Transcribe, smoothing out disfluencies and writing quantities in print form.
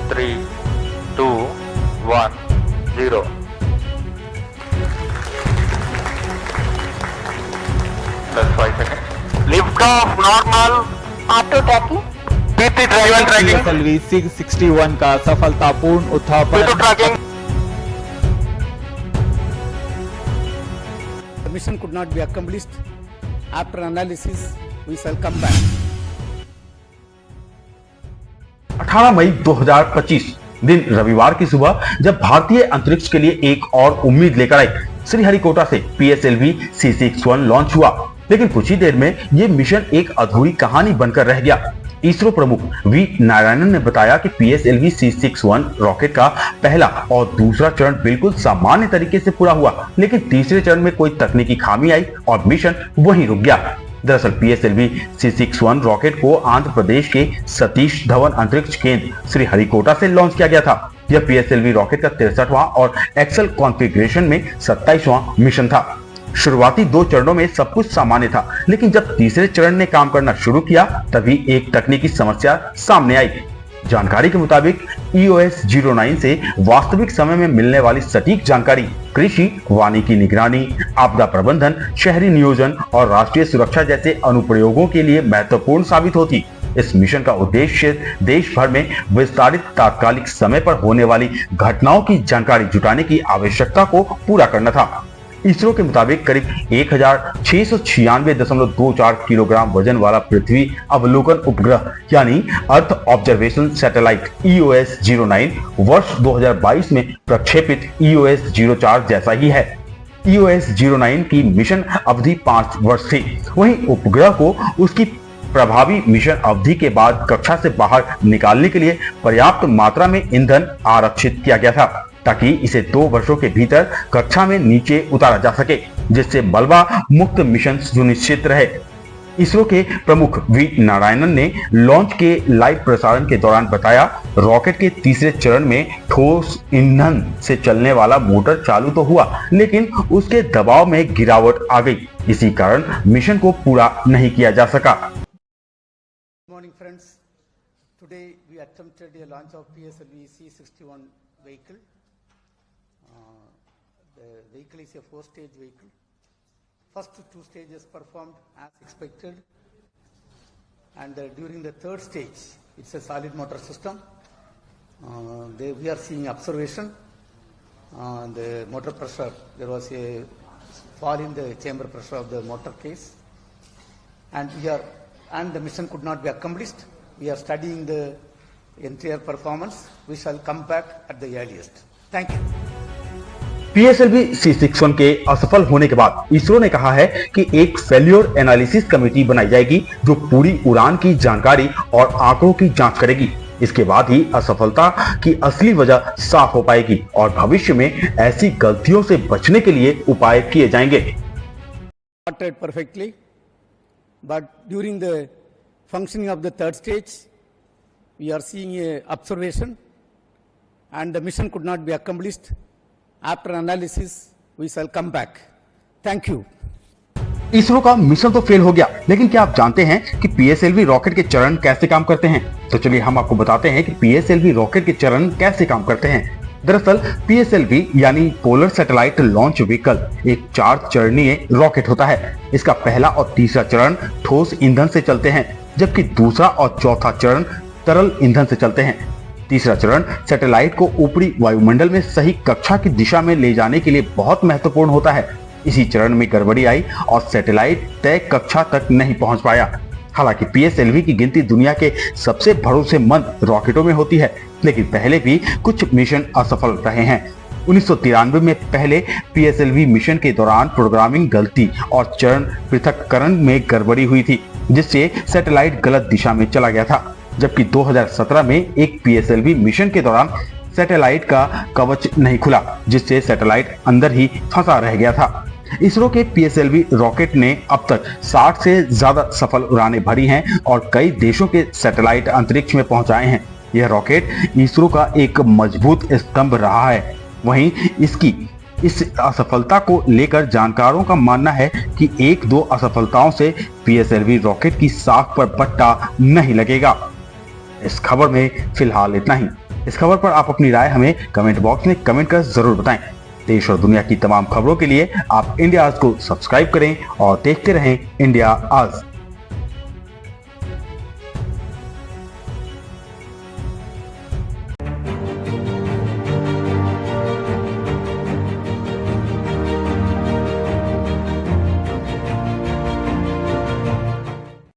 3, 2, 1, 0. That's 5 seconds. Lift off normal. Auto trekking PT driver tracking. PSLV 661 का सफलतापूर्ण उत्थापन। P2 tracking. The mission could not be accomplished. After analysis, we shall come back. 18 मई 2025 दिन रविवार की सुबह जब भारतीय अंतरिक्ष के लिए एक और उम्मीद लेकर आई, श्रीहरिकोटा से PSLV C61 लॉन्च हुआ। लेकिन कुछ ही देर में यह मिशन एक अधूरी कहानी बनकर रह गया। इसरो प्रमुख वी नारायणन ने बताया कि PSLV C61 रॉकेट का पहला और दूसरा चरण बिल्कुल सामान्य तरीके से पूरा हुआ, लेकिन तीसरे चरण में कोई तकनीकी खामी आई और मिशन वहीं रुक गया। दरअसल PSLV C61 रॉकेट को आंध्र प्रदेश के सतीश धवन अंतरिक्ष केंद्र श्रीहरिकोटा से लॉन्च किया गया था। यह PSLV रॉकेट का 63वां और एक्सेल कॉन्फ़िगरेशन में 27वां मिशन था। शुरुआती 2 चरणों में सब कुछ सामान्य था, लेकिन जब तीसरे चरण ने काम करना शुरू किया तभी एक तकनीकी समस्या सामने आई। जानकारी के मुताबिक EOS-09 से वास्तविक समय में मिलने वाली सटीक जानकारी कृषि, वानिकी निगरानी, आपदा प्रबंधन, शहरी नियोजन और राष्ट्रीय सुरक्षा जैसे अनुप्रयोगों के लिए महत्वपूर्ण साबित होती। इस मिशन का उद्देश्य देश भर में विस्तारित तात्कालिक समय पर होने वाली घटनाओं की जानकारी जुटाने की आवश्यकता को पूरा करना था। इसरो के मुताबिक करीब 1696.24 किलोग्राम वजन वाला पृथ्वी अवलोकन उपग्रह यानी अर्थ ऑब्जर्वेशन सैटेलाइट EOS-09 वर्ष 2022 में प्रक्षेपित EOS-04 जैसा ही है। EOS-09 की मिशन अवधि 5 वर्ष थी। वहीं उपग्रह को उसकी प्रभावी मिशन अवधि के बाद कक्षा से बाहर निकालने के लिए पर्याप्त मात्रा में ईंधन आरक्षित किया गया था, ताकि इसे 2 वर्षों के भीतर कक्षा में नीचे उतारा जा सके, जिससे मलबा मुक्त मिशन सुनिश्चित रहे। इसरो के प्रमुख वी नारायणन ने लॉन्च के लाइव प्रसारण के दौरान बताया, रॉकेट के तीसरे चरण में ठोस ईंधन से चलने वाला मोटर चालू तो हुआ, लेकिन उसके दबाव में गिरावट आ गई। इसी कारण मिशन को पूरा नहीं किया जा सका। Good morning, friends. Today we attempted a launch of PSLV C61 vehicle. The vehicle is a 4-stage vehicle. First 2 stages performed as expected, and during the 3rd stage, it's a solid motor system. We are seeing observation. The motor pressure, there was a fall in the chamber pressure of the motor case, and the mission could not be accomplished. We are studying the entire performance. We shall come back at the earliest. Thank you. PSLV C61 के असफल होने के बाद इसरो ने कहा है कि एक फेल्योर एनालिसिस कमेटी बनाई जाएगी जो पूरी उड़ान की जानकारी और आंकड़ों की जांच करेगी। इसके बाद ही असफलता की असली वजह साफ हो पाएगी और भविष्य में ऐसी गलतियों से बचने के लिए उपाय किए जाएंगे। Started perfectly, but during the functioning of the 3rd stage, we are seeing a observation, and the mission could not be accomplished. After analysis, we shall come back. Thank you. ISRO का मिशन तो fail हो गया, लेकिन क्या आप जानते हैं कि PSLV रॉकेट के चरण कैसे काम करते हैं? तो चलिए हम आपको बताते हैं कि PSLV रॉकेट के चरण कैसे काम करते हैं। दरअसल PSLV यानी पोलर सैटेलाइट लॉन्च व्हीकल एक 4 चरणीय रॉकेट होता है। इसका पहला और तीसरा चरण ठोस ईंधन से चलते हैं, जबकि दूसरा और चौथा चरण तरल ईंधन से चलते हैं। तीसरा चरण सैटेलाइट को ऊपरी वायुमंडल में सही कक्षा की दिशा में ले जाने के लिए बहुत महत्वपूर्ण होता है। इसी चरण में गड़बड़ी आई और सैटेलाइट तय कक्षा तक नहीं पहुंच पाया। हालांकि PSLV की गिनती दुनिया के सबसे भरोसेमंद रॉकेटों में होती है, लेकिन पहले भी कुछ मिशन असफल रहे हैं। 1993 में पहले PSLV मिशन के दौरान प्रोग्रामिंग गलती और चरण पृथक्करण में गड़बड़ी हुई थी, जिससे सैटेलाइट गलत दिशा में चला गया था। जबकि 2017 में एक PSLV मिशन के दौरान सैटेलाइट का कवच नहीं खुला, जिससे सैटेलाइट अंदर ही फंसा रह गया था। इसरो के PSLV रॉकेट ने अब तक 60 से ज्यादा सफल उड़ानें भरी हैं और कई देशों के सैटेलाइट अंतरिक्ष में पहुंचाए हैं। यह रॉकेट इसरो का एक मजबूत स्तंभ रहा है। वहीं इसकी इस असफलता को लेकर जानकारों का मानना है कि 1-2 असफलताओं से PSLV रॉकेट की साख पर पट्टा नहीं लगेगा। इस खबर में फिलहाल इतना ही। इस खबर पर आप अपनी राय हमें कमेंट बॉक्स में कमेंट कर जरूर बताएं। देश और दुनिया की तमाम खबरों के लिए आप इंडिया आज को सब्सक्राइब करें और देखते रहें इंडिया आज।